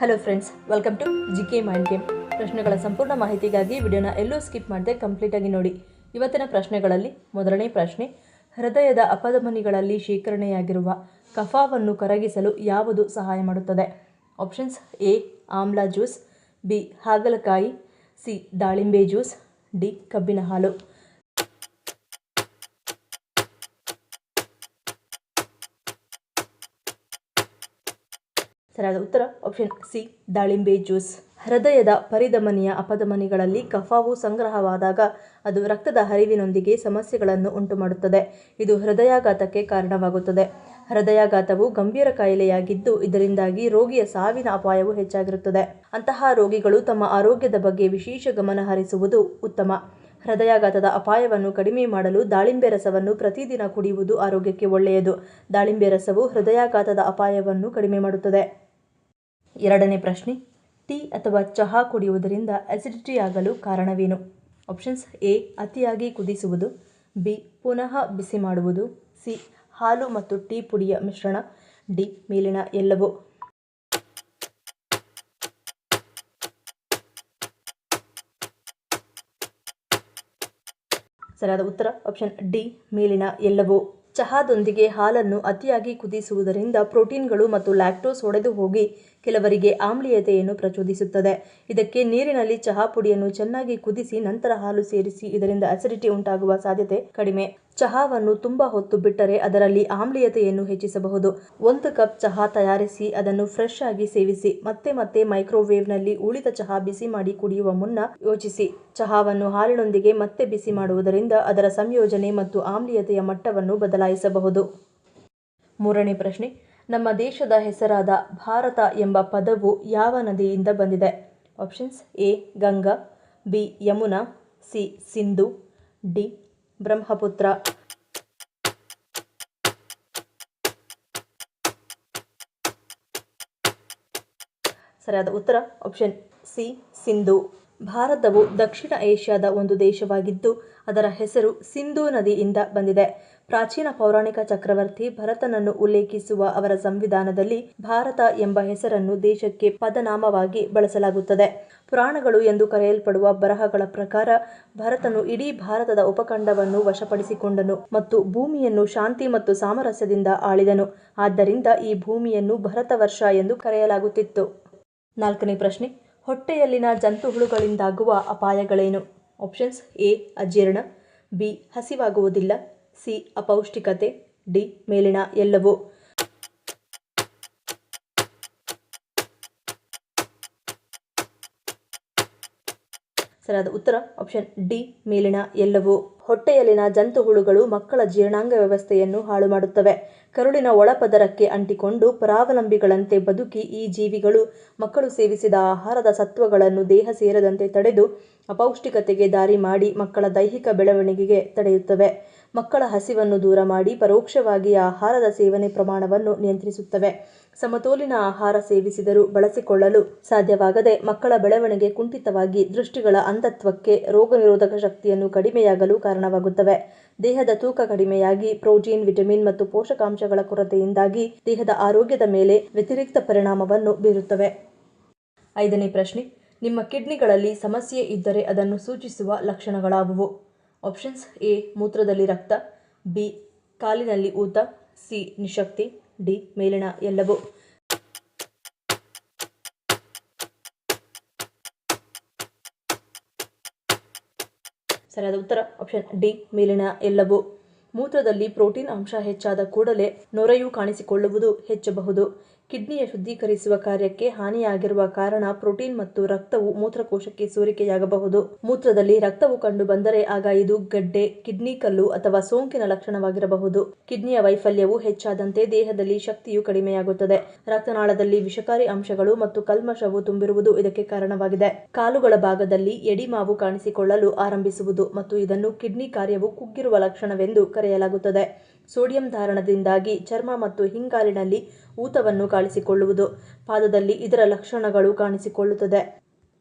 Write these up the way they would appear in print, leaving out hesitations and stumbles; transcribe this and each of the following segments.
Hello friends, welcome to GK Mind Game. ಪ್ರಶ್ನೆಗಳ ಸಂಪೂರ್ಣ ಮಾಹಿತಿಗಾಗಿ ವಿಡಿಯೋನ ಎಲ್ಲೂ ಸ್ಕಿಪ್ ಮಾಡದೆ ಕಂಪ್ಲೀಟಾಗಿ ನೋಡಿ. ಇವತ್ತಿನ ಪ್ರಶ್ನೆಗಳಲ್ಲಿ ಮೊದಲನೇ ಪ್ರಶ್ನೆ, ಹೃದಯದ ಅಪಧಮನಿಗಳಲ್ಲಿ ಶೇಖರಣೆಯಾಗಿರುವ ಕಫವನ್ನು ಕರಗಿಸಲು ಯಾವುದು ಸಹಾಯ ಮಾಡುತ್ತದೆ? ಆಪ್ಷನ್ಸ್: ಎ ಆಮ್ಲ ಜ್ಯೂಸ್, ಬಿ ಹಾಗಲಕಾಯಿ, ಸಿ ದಾಳಿಂಬೆ ಜ್ಯೂಸ್, ಡಿ ಕಬ್ಬಿನ ಹಾಲು. ಸರಿಯಾದ ಉತ್ತರ ಆಪ್ಷನ್ ಸಿ ದಾಳಿಂಬೆ ಜ್ಯೂಸ್. ಹೃದಯದ ಪರಿಧಮನಿಯ ಅಪಧಮನಿಗಳಲ್ಲಿ ಕಫವು ಸಂಗ್ರಹವಾದಾಗ ಅದು ರಕ್ತದ ಹರಿವಿನೊಂದಿಗೆ ಸಮಸ್ಯೆಗಳನ್ನು ಉಂಟುಮಾಡುತ್ತದೆ. ಇದು ಹೃದಯಾಘಾತಕ್ಕೆ ಕಾರಣವಾಗುತ್ತದೆ. ಹೃದಯಾಘಾತವು ಗಂಭೀರ ಕಾಯಿಲೆಯಾಗಿದ್ದು ಇದರಿಂದಾಗಿ ರೋಗಿಯ ಸಾವಿನ ಅಪಾಯವು ಹೆಚ್ಚಾಗಿರುತ್ತದೆ. ಅಂತಹ ರೋಗಿಗಳು ತಮ್ಮ ಆರೋಗ್ಯದ ಬಗ್ಗೆ ವಿಶೇಷ ಗಮನ ಹರಿಸುವುದು ಉತ್ತಮ. ಹೃದಯಾಘಾತದ ಅಪಾಯವನ್ನು ಕಡಿಮೆ ಮಾಡಲು ದಾಳಿಂಬೆ ರಸವನ್ನು ಪ್ರತಿದಿನ ಕುಡಿಯುವುದು ಆರೋಗ್ಯಕ್ಕೆ ಒಳ್ಳೆಯದು. ದಾಳಿಂಬೆ ರಸವು ಹೃದಯಾಘಾತದ ಅಪಾಯವನ್ನು ಕಡಿಮೆ ಮಾಡುತ್ತದೆ. ಎರಡನೇ ಪ್ರಶ್ನೆ, ಟೀ ಅಥವಾ ಚಹಾ ಕುಡಿಯುವುದರಿಂದ ಅಸಿಡಿಟಿ ಆಗಲು ಕಾರಣವೇನು? ಆಪ್ಷನ್ಸ್: ಎ ಅತಿಯಾಗಿ ಕುದಿಸುವುದು, ಬಿ ಪುನಃ ಬಿಸಿ ಮಾಡುವುದು, ಸಿ ಹಾಲು ಮತ್ತು ಟೀ ಪುಡಿಯ ಮಿಶ್ರಣ, ಡಿ ಮೇಲಿನ ಎಲ್ಲವೂ. ಸರಿಯಾದ ಉತ್ತರ ಆಪ್ಷನ್ ಡಿ ಮೇಲಿನ ಎಲ್ಲವೂ. ಚಹಾದೊಂದಿಗೆ ಹಾಲನ್ನು ಅತಿಯಾಗಿ ಕುದಿಸುವುದರಿಂದ ಪ್ರೋಟೀನ್ಗಳು ಮತ್ತು ಲ್ಯಾಕ್ಟೋಸ್ ಒಡೆದು ಹೋಗಿ ಕೆಲವರಿಗೆ ಆಮ್ಲೀಯತೆಯನ್ನು ಪ್ರಚೋದಿಸುತ್ತದೆ. ಇದಕ್ಕೆ ನೀರಿನಲ್ಲಿ ಚಹಾ ಪುಡಿಯನ್ನು ಚೆನ್ನಾಗಿ ಕುದಿಸಿ ನಂತರ ಹಾಲು ಸೇರಿಸಿ, ಇದರಿಂದ ಅಸಿಡಿಟಿ ಉಂಟಾಗುವ ಸಾಧ್ಯತೆ ಕಡಿಮೆ. ಚಹಾವನ್ನು ತುಂಬಾ ಹೊತ್ತು ಬಿಟ್ಟರೆ ಅದರಲ್ಲಿ ಆಮ್ಲೀಯತೆಯನ್ನು ಹೆಚ್ಚಿಸಬಹುದು. 1 ಕಪ್ ಚಹಾ ತಯಾರಿಸಿ ಅದನ್ನು ಫ್ರೆಶ್ ಆಗಿ ಸೇವಿಸಿ. ಮತ್ತೆ ಮೈಕ್ರೋವೇವ್ನಲ್ಲಿ ಉಳಿದ ಚಹಾ ಬಿಸಿ ಮಾಡಿ ಕುಡಿಯುವ ಮುನ್ನ ಯೋಚಿಸಿ. ಚಹಾವನ್ನು ಹಾಲಿನೊಂದಿಗೆ ಮತ್ತೆ ಬಿಸಿ ಮಾಡುವುದರಿಂದ ಅದರ ಸಂಯೋಜನೆ ಮತ್ತು ಆಮ್ಲೀಯತೆಯ ಮಟ್ಟವನ್ನು ಬದಲಾಯಿಸಬಹುದು. ಮೂರನೇ ಪ್ರಶ್ನೆ, ನಮ್ಮ ದೇಶದ ಹೆಸರಾದ ಭಾರತ ಎಂಬ ಪದವು ಯಾವ ನದಿಯಿಂದ ಬಂದಿದೆ? Options: A Ganga, B Yamuna, C Sindhu, D Brahmaputra. ಸರಿಯಾದ ಉತ್ತರ ಆಪ್ಷನ್ ಸಿ ಸಿಂಧು. ಭಾರತವು ದಕ್ಷಿಣ ಏಷ್ಯಾದ ಒಂದು ದೇಶವಾಗಿದ್ದು ಅದರ ಹೆಸರು ಸಿಂಧೂ ನದಿಯಿಂದ ಬಂದಿದೆ. ಪ್ರಾಚೀನ ಪೌರಾಣಿಕ ಚಕ್ರವರ್ತಿ ಭರತನನ್ನು ಉಲ್ಲೇಖಿಸುವ ಅವರ ಸಂವಿಧಾನದಲ್ಲಿ ಭಾರತ ಎಂಬ ಹೆಸರನ್ನು ದೇಶಕ್ಕೆ ಪದನಾಮವಾಗಿ ಬಳಸಲಾಗುತ್ತದೆ. ಪುರಾಣಗಳು ಎಂದು ಕರೆಯಲ್ಪಡುವ ಬರಹಗಳ ಪ್ರಕಾರ ಭರತನು ಇಡೀ ಭಾರತದ ಉಪಖಂಡವನ್ನು ವಶಪಡಿಸಿಕೊಂಡನು ಮತ್ತು ಭೂಮಿಯನ್ನು ಶಾಂತಿ ಮತ್ತು ಸಾಮರಸ್ಯದಿಂದ ಆಳಿದನು. ಆದ್ದರಿಂದ ಈ ಭೂಮಿಯನ್ನು ಭರತವರ್ಷ ಎಂದು ಕರೆಯಲಾಗುತ್ತಿತ್ತು. ನಾಲ್ಕನೇ ಪ್ರಶ್ನೆ, ಹೊಟ್ಟೆಯಲ್ಲಿನ ಜಂತುಹುಳುಗಳಿಂದಾಗುವ ಅಪಾಯಗಳೇನು? ಆಪ್ಷನ್ಸ್: ಎ ಅಜೀರ್ಣ, ಬಿ ಹಸಿವಾಗುವುದಿಲ್ಲ, ಸಿ ಅಪೌಷ್ಟಿಕತೆ, ಡಿ ಮೇಲಿನ ಎಲ್ಲವೂ. ಸರಿಯಾದ ಉತ್ತರ ಆಪ್ಷನ್ ಡಿ ಮೇಲಿನ ಎಲ್ಲವೂ. ಹೊಟ್ಟೆಯಲ್ಲಿನ ಜಂತುಹುಳುಗಳು ಮಕ್ಕಳ ಜೀರ್ಣಾಂಗ ವ್ಯವಸ್ಥೆಯನ್ನು ಹಾಳು ಮಾಡುತ್ತವೆ. ಕರುಳಿನ ಒಳಪದರಕ್ಕೆ ಅಂಟಿಕೊಂಡು ಪರಾವಲಂಬಿಗಳಂತೆ ಬದುಕಿ ಈ ಜೀವಿಗಳು ಮಕ್ಕಳು ಸೇವಿಸಿದ ಆಹಾರದ ಸತ್ವಗಳನ್ನು ದೇಹ ಸೇರದಂತೆ ತಡೆದು ಅಪೌಷ್ಟಿಕತೆಗೆ ದಾರಿ ಮಾಡಿ ಮಕ್ಕಳ ದೈಹಿಕ ಬೆಳವಣಿಗೆಗೆ ತಡೆಯುತ್ತವೆ. ಮಕ್ಕಳ ಹಸಿವನ್ನು ದೂರ ಮಾಡಿ ಪರೋಕ್ಷವಾಗಿ ಆಹಾರದ ಸೇವನೆ ಪ್ರಮಾಣವನ್ನು ನಿಯಂತ್ರಿಸುತ್ತವೆ. ಸಮತೋಲಿತ ಆಹಾರ ಸೇವಿಸಿದರೂ ಬಳಸಿಕೊಳ್ಳಲು ಸಾಧ್ಯವಾಗದೆ ಮಕ್ಕಳ ಬೆಳವಣಿಗೆ ಕುಂಠಿತವಾಗಿ ದೃಷ್ಟಿಗಳ ಅಂಧತ್ವಕ್ಕೆ, ರೋಗನಿರೋಧಕ ಶಕ್ತಿಯನ್ನು ಕಡಿಮೆಯಾಗಲು ಕಾರಣವಾಗುತ್ತವೆ. ದೇಹದ ತೂಕ ಕಡಿಮೆಯಾಗಿ ಪ್ರೋಟೀನ್, ವಿಟಮಿನ್ ಮತ್ತು ಪೋಷಕಾಂಶಗಳ ಕೊರತೆಯಿಂದಾಗಿ ದೇಹದ ಆರೋಗ್ಯದ ಮೇಲೆ ವ್ಯತಿರಿಕ್ತ ಪರಿಣಾಮವನ್ನು ಬೀರುತ್ತವೆ. ಐದನೇ ಪ್ರಶ್ನೆ, ನಿಮ್ಮ ಕಿಡ್ನಿಗಳಲ್ಲಿ ಸಮಸ್ಯೆ ಇದ್ದರೆ ಅದನ್ನು ಸೂಚಿಸುವ ಲಕ್ಷಣಗಳಾವುವು? ಆಪ್ಷನ್ಸ್: ಎ ಮೂತ್ರದಲ್ಲಿ ರಕ್ತ, ಬಿ ಕಾಲಿನಲ್ಲಿ ಊತ, ಸಿ ನಿಶಕ್ತಿ, ಡಿ ಮೇಲಿನ ಎಲ್ಲವೂ. ಸರಿಯಾದ ಉತ್ತರ ಆಪ್ಷನ್ ಡಿ ಮೇಲಿನ ಎಲ್ಲವೂ. ಮೂತ್ರದಲ್ಲಿ ಪ್ರೋಟೀನ್ ಅಂಶ ಹೆಚ್ಚಾದ ಕೂಡಲೇ ನೊರೆಯು ಕಾಣಿಸಿಕೊಳ್ಳುವುದು ಹೆಚ್ಚಬಹುದು. ಕಿಡ್ನಿಯ ಶುದ್ಧೀಕರಿಸುವ ಕಾರ್ಯಕ್ಕೆ ಹಾನಿಯಾಗಿರುವ ಕಾರಣ ಪ್ರೋಟೀನ್ ಮತ್ತು ರಕ್ತವು ಮೂತ್ರಕೋಶಕ್ಕೆ ಸೋರಿಕೆಯಾಗಬಹುದು. ಮೂತ್ರದಲ್ಲಿ ರಕ್ತವು ಕಂಡು ಬಂದರೆ ಆಗ ಇದು ಗಡ್ಡೆ, ಕಿಡ್ನಿ ಕಲ್ಲು ಅಥವಾ ಸೋಂಕಿನ ಲಕ್ಷಣವಾಗಿರಬಹುದು. ಕಿಡ್ನಿಯ ವೈಫಲ್ಯವು ಹೆಚ್ಚಾದಂತೆ ದೇಹದಲ್ಲಿ ಶಕ್ತಿಯು ಕಡಿಮೆಯಾಗುತ್ತದೆ. ರಕ್ತನಾಳದಲ್ಲಿ ವಿಷಕಾರಿ ಅಂಶಗಳು ಮತ್ತು ಕಲ್ಮಶವು ತುಂಬಿರುವುದು ಇದಕ್ಕೆ ಕಾರಣವಾಗಿದೆ. ಕಾಲುಗಳ ಭಾಗದಲ್ಲಿ ಎಡಿಮಾವು ಕಾಣಿಸಿಕೊಳ್ಳಲು ಆರಂಭಿಸುವುದು ಮತ್ತು ಇದನ್ನು ಕಿಡ್ನಿ ಕಾರ್ಯವು ಕುಗ್ಗಿರುವ ಲಕ್ಷಣವೆಂದು ಕರೆಯಲಾಗುತ್ತದೆ. ಸೋಡಿಯಂ ಧಾರಣದಿಂದಾಗಿ ಚರ್ಮ ಮತ್ತು ಹಿಂಗಾಲಿನಲ್ಲಿ ಊತವನ್ನು ಕಾಣಿಸಿಕೊಳ್ಳುವುದು. ಪಾದದಲ್ಲಿ ಇದರ ಲಕ್ಷಣಗಳು ಕಾಣಿಸಿಕೊಳ್ಳುತ್ತದೆ.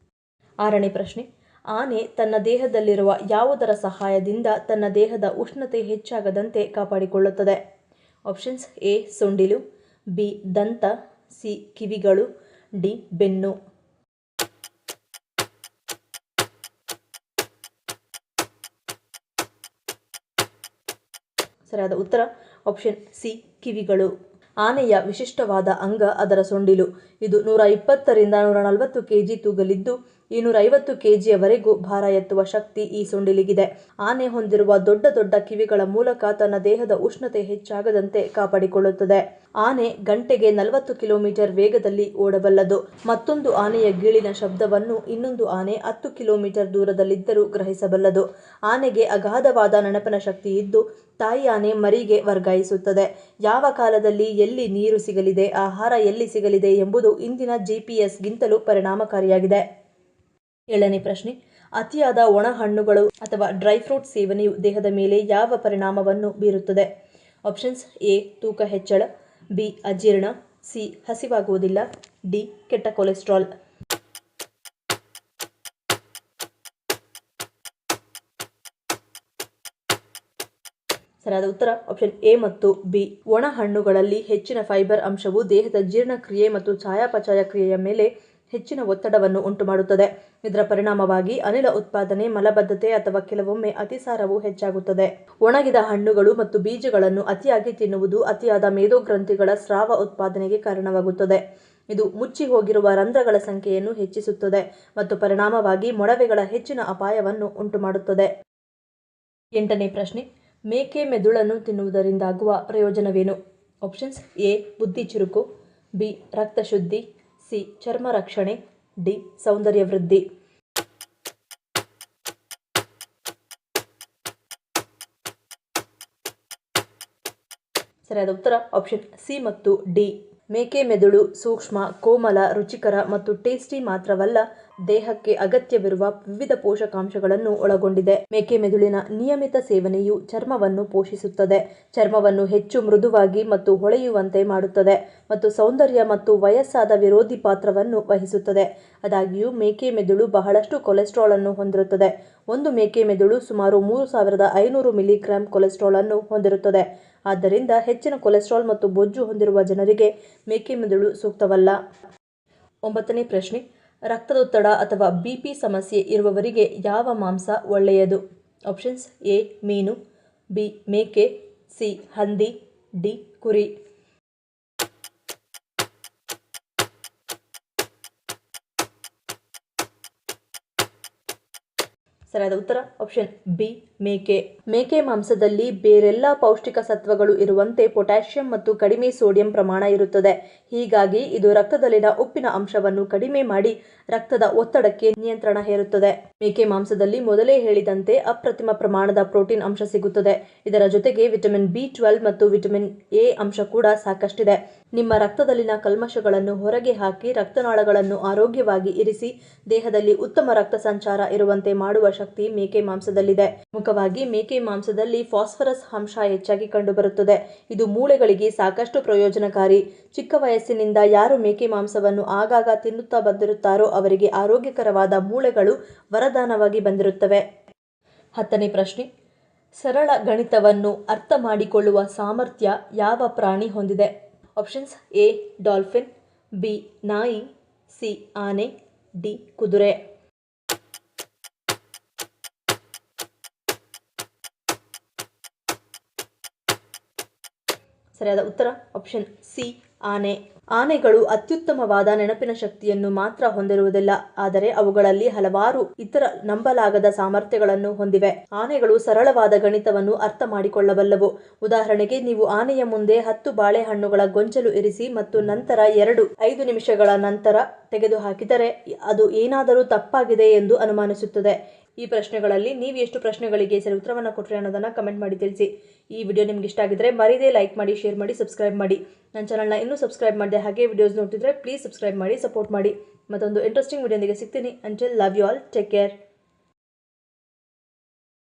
ಆರನೇ ಪ್ರಶ್ನೆ, ಆನೆ ತನ್ನ ದೇಹದಲ್ಲಿರುವ ಯಾವುದರ ಸಹಾಯದಿಂದ ತನ್ನ ದೇಹದ ಉಷ್ಣತೆ ಹೆಚ್ಚಾಗದಂತೆ ಕಾಪಾಡಿಕೊಳ್ಳುತ್ತದೆ? ಆಪ್ಷನ್ಸ್: ಎ ಸೊಂಡಿಲು, ಬಿ ದಂತ, ಸಿ ಕಿವಿಗಳು, ಡಿ ಬೆನ್ನು. ಸರಿಯಾದ ಉತ್ತರ ಆಪ್ಷನ್ ಸಿ ಕಿವಿಗಳು. ಆನೆಯ ವಿಶಿಷ್ಟವಾದ ಅಂಗ ಅದರ ಸೊಂಡಿಲು. ಇದು 120ರಿಂದ 140 kg ತೂಗಲಿದ್ದು 250 kgಯವರೆಗೂ ಭಾರ ಎತ್ತುವ ಶಕ್ತಿ ಈ ಸೊಂಡಿಲಿಗಿದೆ. ಆನೆ ಹೊಂದಿರುವ ದೊಡ್ಡ ದೊಡ್ಡ ಕಿವಿಗಳ ಮೂಲಕ ತನ್ನ ದೇಹದ ಉಷ್ಣತೆ ಹೆಚ್ಚಾಗದಂತೆ ಕಾಪಾಡಿಕೊಳ್ಳುತ್ತದೆ. ಆನೆ ಗಂಟೆಗೆ 40 ಕಿಲೋಮೀಟರ್ ವೇಗದಲ್ಲಿ ಓಡಬಲ್ಲದು. ಮತ್ತೊಂದು ಆನೆಯ ಗೀಳಿನ ಶಬ್ದವನ್ನು ಇನ್ನೊಂದು ಆನೆ 10 ಕಿಲೋಮೀಟರ್ ದೂರದಲ್ಲಿದ್ದರೂ ಗ್ರಹಿಸಬಲ್ಲದು. ಆನೆಗೆ ಅಗಾಧವಾದ ನೆನಪಿನ ಶಕ್ತಿ ಇದ್ದು ತಾಯಿ ಆನೆ ಮರಿಗೆ ವರ್ಗಾಯಿಸುತ್ತದೆ. ಯಾವ ಕಾಲದಲ್ಲಿ ಎಲ್ಲಿ ನೀರು ಸಿಗಲಿದೆ, ಆಹಾರ ಎಲ್ಲಿ ಸಿಗಲಿದೆ ಎಂಬುದು ಇಂದಿನ GPS ಗಿಂತಲೂ ಪರಿಣಾಮಕಾರಿಯಾಗಿದೆ. 7ನೇ ಪ್ರಶ್ನೆ. ಅತಿಯಾದ ಒಣ ಹಣ್ಣುಗಳು ಅಥವಾ ಡ್ರೈ ಫ್ರೂಟ್ ಸೇವನೆಯು ದೇಹದ ಮೇಲೆ ಯಾವ ಪರಿಣಾಮವನ್ನು ಬೀರುತ್ತದೆ? ಆಪ್ಷನ್ಸ್ ಎ ತೂಕ ಹೆಚ್ಚಳ, ಬಿ ಅಜೀರ್ಣ, ಸಿ ಹಸಿವಾಗುವುದಿಲ್ಲ, ಡಿ ಕೆಟ್ಟ ಕೊಲೆಸ್ಟ್ರಾಲ್. ಸರಿಯಾದ ಉತ್ತರ ಆಪ್ಷನ್ ಎ ಮತ್ತು ಬಿ. ಒಣ ಹಣ್ಣುಗಳಲ್ಲಿ ಹೆಚ್ಚಿನ ಫೈಬರ್ ಅಂಶವು ದೇಹದ ಜೀರ್ಣಕ್ರಿಯೆ ಮತ್ತು ಚಯಾಪಚಯ ಕ್ರಿಯೆಯ ಮೇಲೆ ಹೆಚ್ಚಿನ ಒತ್ತಡವನ್ನು ಉಂಟುಮಾಡುತ್ತದೆ. ಇದರ ಪರಿಣಾಮವಾಗಿ ಅನಿಲ ಉತ್ಪಾದನೆ, ಮಲಬದ್ಧತೆ ಅಥವಾ ಕೆಲವೊಮ್ಮೆ ಅತಿಸಾರವು ಹೆಚ್ಚಾಗುತ್ತದೆ. ಒಣಗಿದ ಹಣ್ಣುಗಳು ಮತ್ತು ಬೀಜಗಳನ್ನು ಅತಿಯಾಗಿ ತಿನ್ನುವುದು ಅತಿಯಾದ ಮೇದೋಗ್ರಂಥಿಗಳ ಸ್ರಾವ ಉತ್ಪಾದನೆಗೆ ಕಾರಣವಾಗುತ್ತದೆ. ಇದು ಮುಚ್ಚಿ ಹೋಗಿರುವ ರಂಧ್ರಗಳ ಸಂಖ್ಯೆಯನ್ನು ಹೆಚ್ಚಿಸುತ್ತದೆ ಮತ್ತು ಪರಿಣಾಮವಾಗಿ ಮೊಡವೆಗಳ ಹೆಚ್ಚಿನ ಅಪಾಯವನ್ನು ಉಂಟುಮಾಡುತ್ತದೆ. 8ನೇ ಪ್ರಶ್ನೆ. ಮೇಕೆ ಮೆದುಳನ್ನು ತಿನ್ನುವುದರಿಂದಾಗುವ ಪ್ರಯೋಜನವೇನು? ಆಪ್ಷನ್ಸ್ ಎ ಬುದ್ಧಿ ಚುರುಕು, ಬಿ ರಕ್ತ ಶುದ್ಧಿ, ಸಿ ಚರ್ಮ ರಕ್ಷಣೆ, ಡಿ ಸೌಂದರ್ಯ ವೃದ್ಧಿ. ಸರಿಯಾದ ಉತ್ತರ ಆಪ್ಷನ್ ಸಿ ಮತ್ತು ಡಿ. ಮೇಕೆ ಮೆದುಳು ಸೂಕ್ಷ್ಮ, ಕೋಮಲ, ರುಚಿಕರ ಮತ್ತು ಟೇಸ್ಟಿ ಮಾತ್ರವಲ್ಲ, ದೇಹಕ್ಕೆ ಅಗತ್ಯವಿರುವ ವಿವಿಧ ಪೋಷಕಾಂಶಗಳನ್ನು ಒಳಗೊಂಡಿದೆ. ಮೇಕೆ ಮೆದುಳಿನ ನಿಯಮಿತ ಸೇವನೆಯು ಚರ್ಮವನ್ನು ಪೋಷಿಸುತ್ತದೆ, ಚರ್ಮವನ್ನು ಹೆಚ್ಚು ಮೃದುವಾಗಿ ಮತ್ತು ಹೊಳೆಯುವಂತೆ ಮಾಡುತ್ತದೆ ಮತ್ತು ಸೌಂದರ್ಯ ಮತ್ತು ವಯಸ್ಸಾದ ವಿರೋಧಿ ಪಾತ್ರವನ್ನು ವಹಿಸುತ್ತದೆ. ಆದಾಗ್ಯೂ ಮೇಕೆ ಮೆದುಳು ಬಹಳಷ್ಟು ಕೊಲೆಸ್ಟ್ರಾಲ್ ಅನ್ನು ಹೊಂದಿರುತ್ತದೆ. ಒಂದು ಮೇಕೆ ಮೆದುಳು ಸುಮಾರು 3500 ಮಿಲಿಗ್ರಾಂ ಕೊಲೆಸ್ಟ್ರಾಲ್ ಅನ್ನು ಹೊಂದಿರುತ್ತದೆ. ಆದ್ದರಿಂದ ಹೆಚ್ಚಿನ ಕೊಲೆಸ್ಟ್ರಾಲ್ ಮತ್ತು ಬೊಜ್ಜು ಹೊಂದಿರುವ ಜನರಿಗೆ ಮೇಕೆ ಮೆದುಳು ಸೂಕ್ತವಲ್ಲ. 9ನೇ ಪ್ರಶ್ನೆ. ರಕ್ತದೊತ್ತಡ ಅಥವಾ BP ಸಮಸ್ಯೆ ಇರುವವರಿಗೆ ಯಾವ ಮಾಂಸ ಒಳ್ಳೆಯದು? ಆಪ್ಷನ್ಸ್ ಎ ಮೀನು, ಬಿ ಮೇಕೆ, ಸಿ ಹಂದಿ, ಡಿ ಕುರಿ. ಸರಿಯಾದ ಉತ್ತರ ಆಪ್ಷನ್ ಬಿ ಮೇಕೆ. ಮೇಕೆ ಮಾಂಸದಲ್ಲಿ ಬೇರೆಲ್ಲ ಪೌಷ್ಟಿಕ ಸತ್ವಗಳು ಇರುವಂತೆ ಪೊಟ್ಯಾಷಿಯಂ ಮತ್ತು ಕಡಿಮೆ ಸೋಡಿಯಂ ಪ್ರಮಾಣ ಇರುತ್ತದೆ. ಹೀಗಾಗಿ ಇದು ರಕ್ತದಲ್ಲಿನ ಉಪ್ಪಿನ ಅಂಶವನ್ನು ಕಡಿಮೆ ಮಾಡಿ ರಕ್ತದ ಒತ್ತಡಕ್ಕೆ ನಿಯಂತ್ರಣ ಹೇರುತ್ತದೆ. ಮೇಕೆ ಮಾಂಸದಲ್ಲಿ ಮೊದಲೇ ಹೇಳಿದಂತೆ ಅಪ್ರತಿಮ ಪ್ರಮಾಣದ ಪ್ರೋಟೀನ್ ಅಂಶ ಸಿಗುತ್ತದೆ. ಇದರ ಜೊತೆಗೆ ವಿಟಮಿನ್ B12 ಮತ್ತು ವಿಟಮಿನ್ ಎ ಅಂಶ ಕೂಡ ಸಾಕಷ್ಟಿದೆ. ನಿಮ್ಮ ರಕ್ತದಲ್ಲಿನ ಕಲ್ಮಶಗಳನ್ನು ಹೊರಗೆ ಹಾಕಿ ರಕ್ತನಾಳಗಳನ್ನು ಆರೋಗ್ಯವಾಗಿ ಇರಿಸಿ ದೇಹದಲ್ಲಿ ಉತ್ತಮ ರಕ್ತ ಸಂಚಾರ ಇರುವಂತೆ ಮಾಡುವ ಶಕ್ತಿ ಮೇಕೆ ಮಾಂಸದಲ್ಲಿದೆ. ಮುಖವಾಗಿ ಮೇಕೆ ಮಾಂಸದಲ್ಲಿ ಫಾಸ್ಫರಸ್ ಅಂಶ ಹೆಚ್ಚಾಗಿ ಕಂಡುಬರುತ್ತದೆ. ಇದು ಮೂಳೆಗಳಿಗೆ ಸಾಕಷ್ಟು ಪ್ರಯೋಜನಕಾರಿ. ಚಿಕ್ಕ ವಯಸ್ಸಿನಿಂದ ಯಾರು ಮೇಕೆ ಮಾಂಸವನ್ನು ಆಗಾಗ ತಿನ್ನುತ್ತಾ ಬಂದಿರುತ್ತಾರೋ ಅವರಿಗೆ ಆರೋಗ್ಯಕರವಾದ ಮೂಳೆಗಳು ವರದಾನವಾಗಿ ಬಂದಿರುತ್ತವೆ. 10ನೇ ಪ್ರಶ್ನೆ. ಸರಳ ಗಣಿತವನ್ನು ಅರ್ಥ ಮಾಡಿಕೊಳ್ಳುವ ಸಾಮರ್ಥ್ಯ ಯಾವ ಪ್ರಾಣಿ ಹೊಂದಿದೆ? ಆಪ್ಷನ್ಸ್ ಎ ಡಾಲ್ಫಿನ್, ಬಿ ನಾಯಿ, ಸಿ ಆನೆ, ಡಿ ಕುದುರೆ. ಸರಿಯಾದ ಉತ್ತರ ಆಪ್ಷನ್ ಸಿ ಆನೆ. ಆನೆಗಳು ಅತ್ಯುತ್ತಮವಾದ ನೆನಪಿನ ಶಕ್ತಿಯನ್ನು ಮಾತ್ರ ಹೊಂದಿರುವುದಿಲ್ಲ, ಆದರೆ ಅವುಗಳಲ್ಲಿ ಹಲವಾರು ಇತರ ನಂಬಲಾಗದ ಸಾಮರ್ಥ್ಯಗಳನ್ನು ಹೊಂದಿವೆ. ಆನೆಗಳು ಸರಳವಾದ ಗಣಿತವನ್ನು ಅರ್ಥ ಮಾಡಿಕೊಳ್ಳಬಲ್ಲವು. ಉದಾಹರಣೆಗೆ, ನೀವು ಆನೆಯ ಮುಂದೆ 10 ಬಾಳೆಹಣ್ಣುಗಳ ಗೊಂಚಲು ಇರಿಸಿ ಮತ್ತು ನಂತರ 5 ನಿಮಿಷಗಳ ನಂತರ ತೆಗೆದುಹಾಕಿದರೆ ಅದು ಏನಾದರೂ ತಪ್ಪಾಗಿದೆ ಎಂದು ಅನುಮಾನಿಸುತ್ತದೆ. ಈ ಪ್ರಶ್ನೆಗಳಲ್ಲಿ ನೀವು ಎಷ್ಟು ಪ್ರಶ್ನೆಗಳಿಗೆ ಸರಿ ಉತ್ತರವನ್ನು ಕೊಟ್ಟರೆ ಅನ್ನೋದನ್ನು ಕಮೆಂಟ್ ಮಾಡಿ ತಿಳಿಸಿ. ಈ ವಿಡಿಯೋ ನಿಮ್ಗೆ ಇಷ್ಟ ಆಗಿದ್ರೆ ಮರೀದೇ ಲೈಕ್ ಮಾಡಿ, ಶೇರ್ ಮಾಡಿ, ಸಬ್ಸ್ಕ್ರೈಬ್ ಮಾಡಿ. ನನ್ನ ಚಾನಲ್ನ ಇನ್ನೂ ಸಬ್ಸ್ಕ್ರೈಬ್ ಮಾಡಿದೆ ಹಾಗೆ ವಿಡಿಯೋಸ್ ನೋಡ್ತಿದ್ರೆ ಪ್ಲೀಸ್ ಸಬ್ಸ್ಕ್ರೈಬ್ ಮಾಡಿ, ಸಪೋರ್ಟ್ ಮಾಡಿ. ಮತ್ತೊಂದು ಇಂಟ್ರೆಸ್ಟಿಂಗ್ ವಿಡಿಯೋದೊಂದಿಗೆ ಸಿಗ್ತೀನಿ. Until love you all, take care.